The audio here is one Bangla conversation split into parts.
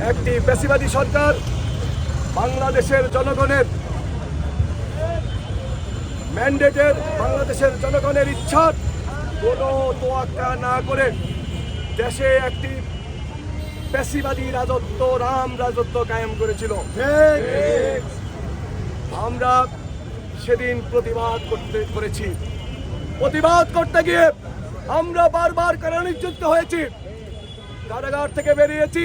একটি ফ্যাসিবাদী সরকার বাংলাদেশের জনগণের ম্যান্ডেটের, বাংলাদেশের জনগণের ইচ্ছার কোনো তোয়াক্কা না করে দেশে একটি ফ্যাসিবাদী রাজত্ব, রাম রাজত্ব কায়েম করেছিল। আমরা সেদিন প্রতিবাদ করেছি। প্রতিবাদ করতে গিয়ে আমরা বারবার কারানিযুক্ত হয়েছি, কারাগার থেকে বেরিয়েছি,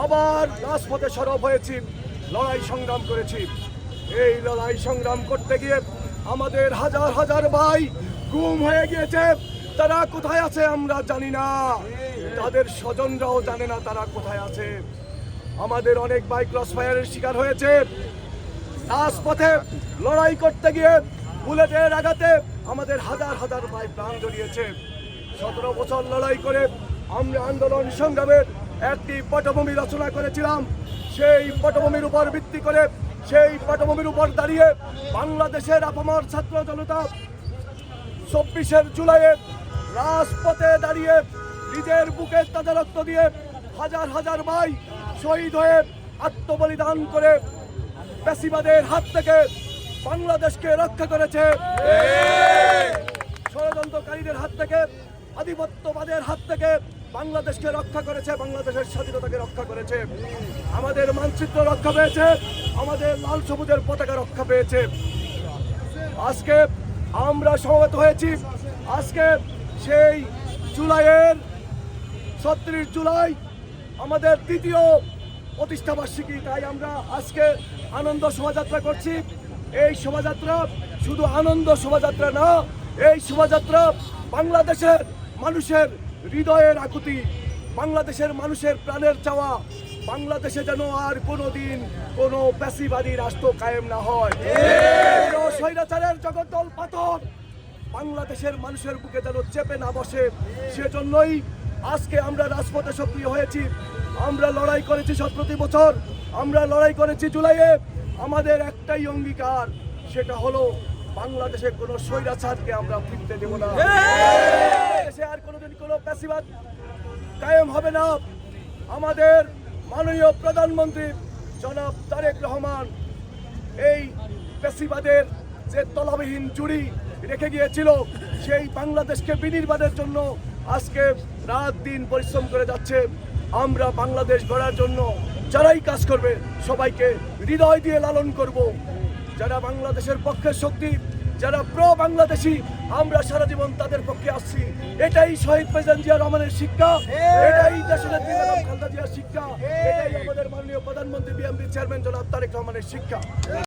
আবার রাজপথে সরব হয়েছি, লড়াই সংগ্রাম করেছি। এই লড়াই সংগ্রাম করতে গিয়ে আমাদের হাজার হাজার ভাই গুম হয়ে গিয়েছে। তারা কোথায় আছে আমরা জানি না, তাদের স্বজনরাও জানে না তারা কোথায় আছে। আমাদের অনেক ভাই ক্রস ফায়ারের শিকার হয়েছে। রাজপথে লড়াই করতে গিয়ে বুলেটের আঘাতে আমাদের হাজার হাজার ভাই প্রাণ জড়িয়েছে। 17 বছর লড়াই করে আমরা আন্দোলন সংগ্রামের একটি পটভূমি রচনা করেছিলাম। সেই পটভূমির উপর ভিত্তি করে, সেই পটভূমির উপর দাঁড়িয়ে বাংলাদেশের আপামর ছাত্র জনতা 24 জুলাইয়ের রাজপথে দাঁড়িয়ে নিজের বুকের তাজা রক্ত দিয়ে হাজার হাজার ভাই শহীদ হয়ে আত্মবলিদান করে ফ্যাসিবাদের হাত থেকে বাংলাদেশকে রক্ষা করেছে, ষড়যন্ত্রকারীদের হাত থেকে, আধিপত্যবাদের হাত থেকে বাংলাদেশকে রক্ষা করেছে, বাংলাদেশের স্বাধীনতাকে রক্ষা করেছে। আমাদের মানচিত্র রক্ষা পেয়েছে, আমাদের লাল সবুজের পতাকা রক্ষা পেয়েছে। আজকে আমরা সমবেত হয়েছি, আজকে সেই জুলাইয়ের 36 জুলাই আমাদের তৃতীয় প্রতিষ্ঠাবার্ষিকী। তাই আমরা আজকে আনন্দ শোভাযাত্রা করছি। এই শোভাযাত্রা শুধু আনন্দ শোভাযাত্রা না, এই শোভাযাত্রা বাংলাদেশের মানুষের হৃদয়ের আকুতি, বাংলাদেশের মানুষের প্রাণের চাওয়া। বাংলাদেশে যেন আর কোনোদিন কোনো ফ্যাসিবাদী রাষ্ট্র কায়েম না হয়, স্বৈরাচারের জগদ্দল পাথর বাংলাদেশের মানুষের বুকে যেন চেপে না বসে। সেজন্যই আজকে আমরা রাজপথে সক্রিয় হয়েছি। আমরা লড়াই করেছি 17 বছর, আমরা লড়াই করেছি জুলাইয়ে। আমাদের একটাই অঙ্গীকার, সেটা হলো বাংলাদেশের কোনো স্বৈরাচারকে আমরা ফিরতে দেব না। দেশে আর কোনোদিন কোনো ফ্যাসিবাদ কায়েম হবে না। আমাদের মাননীয় প্রধানমন্ত্রী জনাব তারেক রহমান এই ফ্যাসিবাদের যে তলাবিহীন জুড়ি রেখে গিয়েছিল, সেই বাংলাদেশকে বিনির্মাণের জন্য আজকে রাত দিন পরিশ্রম করে যাচ্ছে। আমরা বাংলাদেশ গড়ার জন্য যারাই কাজ করবে সবাইকে হৃদয় দিয়ে লালন করব। যারা বাংলাদেশের পক্ষের শক্তি, যারা প্রো বাংলাদেশি, আমরা সারা জীবন তাদের পক্ষে আসছি। এটাই শহীদ প্রেসিডেন্ট জিয়া রহমানের শিক্ষা, এটাই দেশনেত্রী বেগম খালেদা জিয়ার শিক্ষা, এটাই আমাদের মাননীয় প্রধানমন্ত্রী বিএনপি চেয়ারম্যান জনাব তারেক রহমানের শিক্ষা।